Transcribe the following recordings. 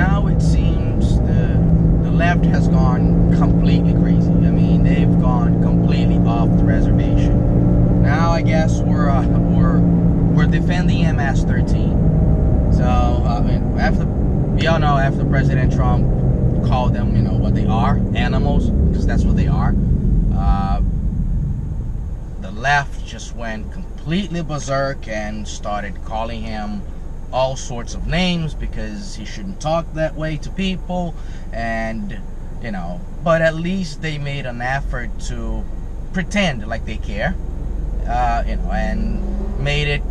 now it seems the left has gone completely crazy. I mean, they've gone completely off the reservation. Now I guess we're defending MS-13. So after President Trump called them, what they are, animals, because that's what they are. The left just went completely berserk and started calling him all sorts of names because he shouldn't talk that way to people, and but at least they made an effort to pretend like they care, and made it.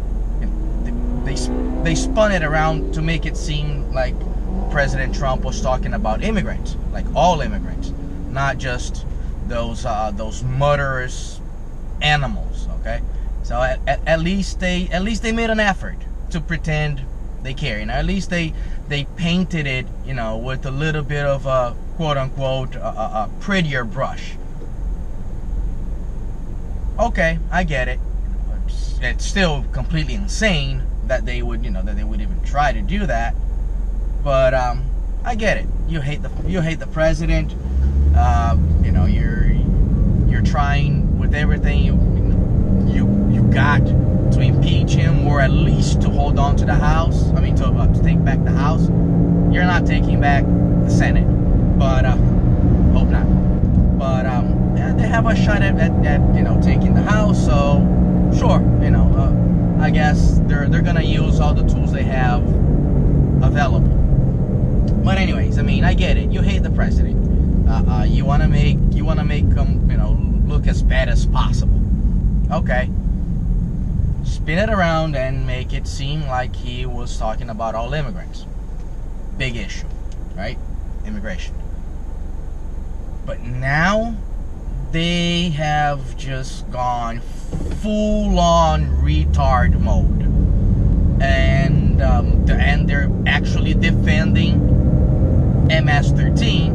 They spun it around to make it seem like President Trump was talking about immigrants, like all immigrants, not just those murderous animals. Okay, so at least they made an effort to pretend they care. At least they painted it, with a little bit of a quote unquote a prettier brush. Okay, I get it. It's still completely insane that they would even try to do that. But I get it. You hate the president. You're trying with everything you got to impeach him, or at least to hold on to the House. I mean, to take back the House. You're not taking back the Senate, but hope not. But they have a shot at taking the House. So sure, I guess they're gonna use all the tools they have available. But anyways, I mean, I get it. You hate the president. You wanna make him look as bad as possible. Okay. Spin it around and make it seem like he was talking about all immigrants. Big issue, right? Immigration. But now they have just gone full-on retard mode, and they're actually defending MS-13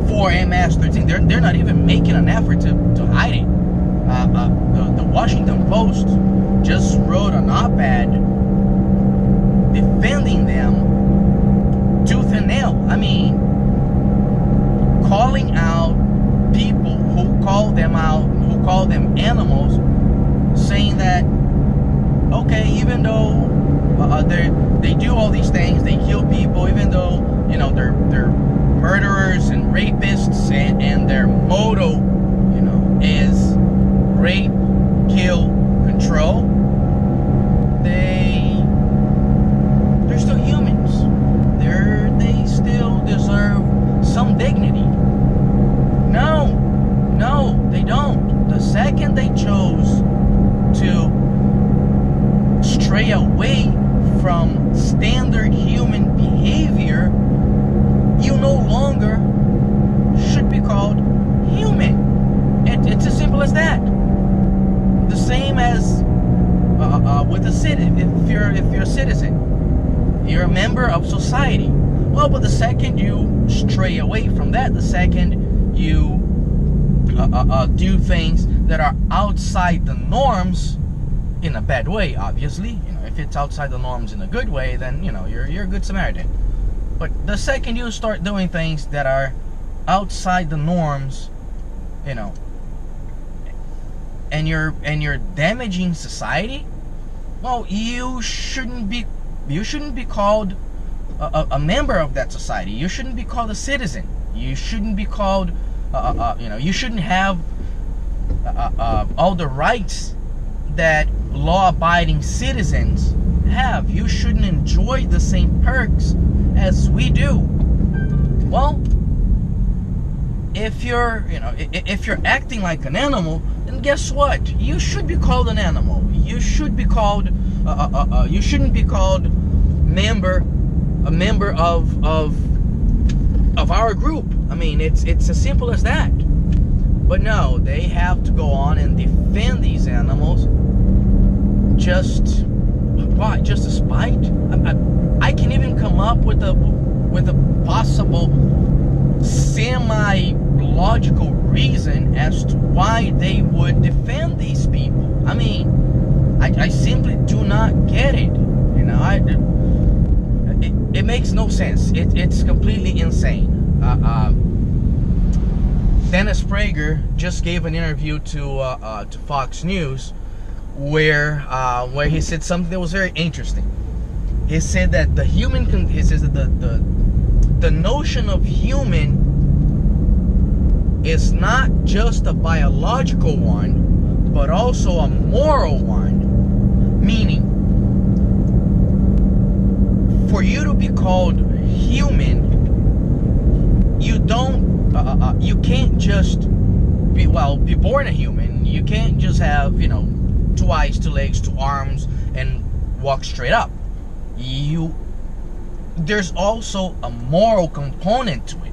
for MS-13. They're not even making an effort to hide it. The Washington Post just wrote an op-ed defending them tooth and nail. I mean, calling out people who call them animals, saying that, okay, even though they do all these things, they kill people, even though they're murderers and rapists, and their motto is rape, kill, control, they're still humans. They still deserve some dignity. No, they don't. The second they chose to stray away from standard human behavior, you no longer should be called human. It's as simple as that. The same as with a citizen. If you're a citizen, you're a member of society. Well, but the second you stray away from that, the second you do things that are outside the norms, in a bad way, obviously. If it's outside the norms in a good way, then you're a good Samaritan. But the second you start doing things that are outside the norms, and you're damaging society, well, you shouldn't be called a member of that society. You shouldn't be called a citizen. You shouldn't be called you shouldn't have all the rights that law-abiding citizens have. You shouldn't enjoy the same perks as we do. Well, if you're acting like an animal, then guess what? You should be called an animal. You should be called you shouldn't be called a member of our group. I mean, it's as simple as that. But no, they have to go on and defend these animals. Just why? Just a spite? I can even come up with a possible semi-logical reason as to why they would defend these people. I mean, I simply do not get it. it makes no sense. It's completely insane. Dennis Prager just gave an interview to Fox News where he said something that was very interesting. He said that he says that the notion of human is not just a biological one, but also a moral one. Meaning, for you to be called human, you can't just be born a human. You can't just have, 2 eyes, 2 legs, 2 arms, and walk straight up. There's also a moral component to it.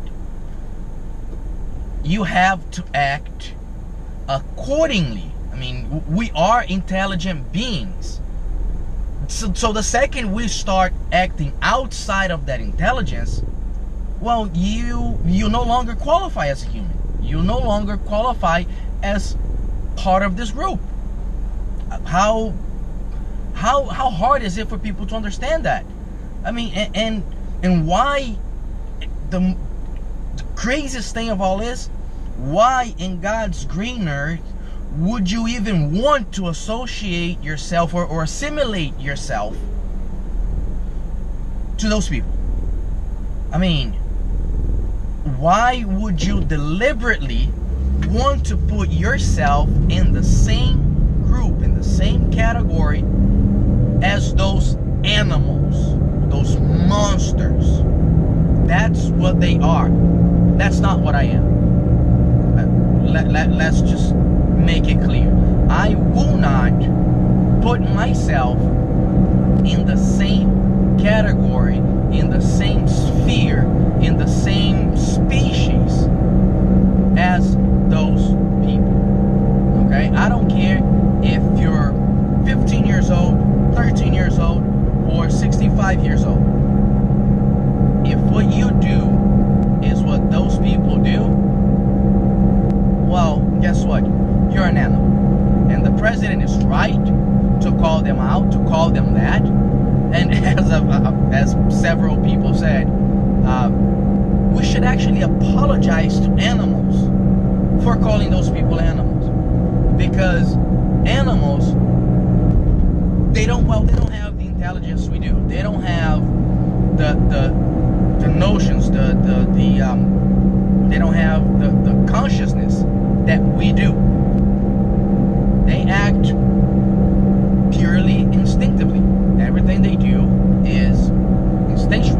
You have to act accordingly. I mean, we are intelligent beings. So the second we start acting outside of that intelligence, well, you no longer qualify as a human. You no longer qualify as part of this group. How hard is it for people to understand that? I mean, and why the craziest thing of all is, why in God's green earth would you even want to associate yourself or assimilate yourself to those people? I mean, why would you deliberately want to put yourself in the same group, in the same category as those animals, those monsters? That's what they are. That's not what I am. Let's just make it clear. I will not put myself in the same category, in the same sphere, in the same species as those people. Okay? I don't care if you're 15 years old, 13 years old, or 65 years old. If what you do is what those people do, well, guess what? You're an animal. And the president is right to call them out, to call them that. And as several people said, we should actually apologize to animals for calling those people animals. Because animals, they don't have the intelligence we do. They don't have the notions, they don't have the consciousness that we do. They act purely instinctively. Everything they do is instinctual.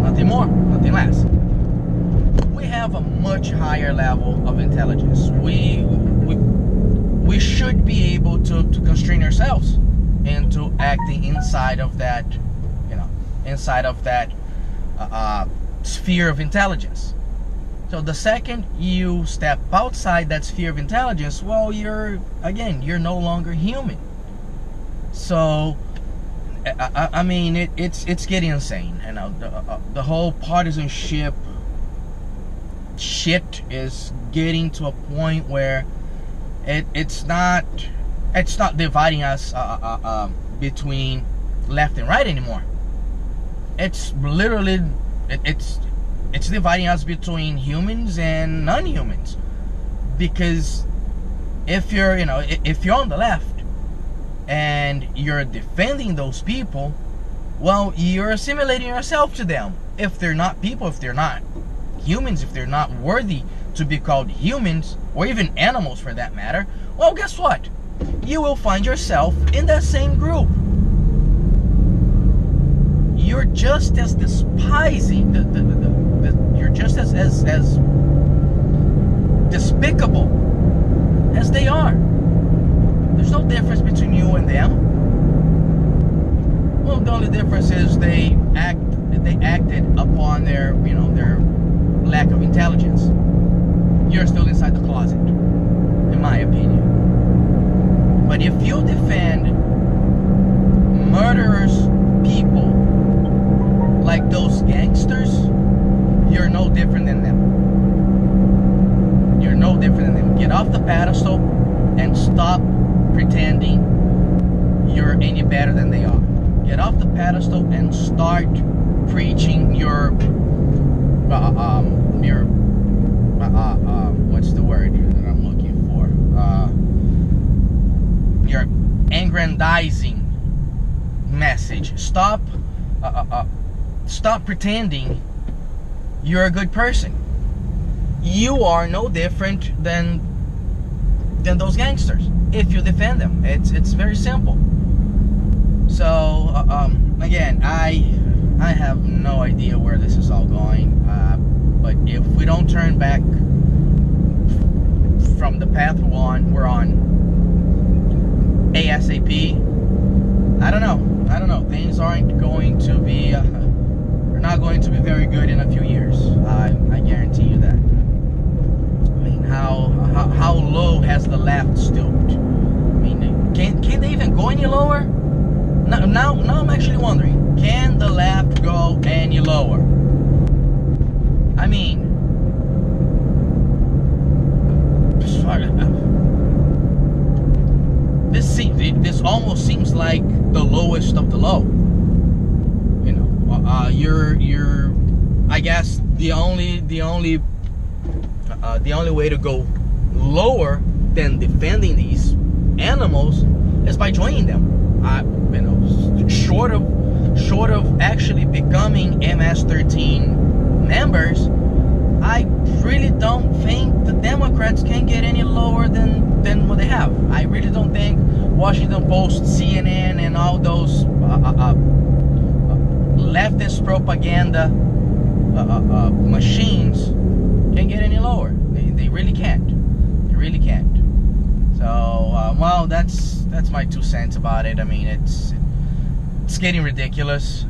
Nothing more, nothing less. We have a much higher level of intelligence. We should be able to constrain ourselves into acting inside of that, sphere of intelligence. So the second you step outside that sphere of intelligence, well, you're no longer human. So, I mean, it's getting insane. The whole partisanship shit is getting to a point where it's not dividing us between left and right anymore. It's literally it's dividing us between humans and non-humans. Because if you're on the left and you're defending those people, well, you're assimilating yourself to them. If they're not people, if they're not humans, if they're not worthy to be called humans, or even animals for that matter, well, guess what? You will find yourself in that same group. You're just as despising, you're just as despicable as they are. There's no difference between you and them. Well, the only difference is they acted upon their lack of intelligence. You're still inside the closet, in my opinion. But if you defend murderous people like those gangsters, you're no different than them. You're no different than them. Get off the pedestal and stop pretending you're any better than they are. get off the pedestal and start preaching your what's the word that I'm looking for? Your aggrandizing message. Stop pretending you're a good person. You are no different than those gangsters if you defend them. It's very simple. So again, I have no idea where this is all going, but if we don't turn back from the path we're on ASAP, I don't know, things aren't going to be they're not going to be very good in a few years. I guarantee you that. I mean, how low has the left stooped? I mean, can they even go any lower? Now I'm actually wondering, can the left go any lower? I mean, this almost seems like the lowest of the low. You know, you're I guess the only way to go lower than defending these animals is by joining them. You know, short of actually becoming MS-13 members, I really don't think the Democrats can get any lower than what they have. I really don't think Washington Post, CNN, and all those leftist propaganda machines can get any lower. They really can't. They really can't. So, well, that's my 2 cents about it. I mean, it's getting ridiculous.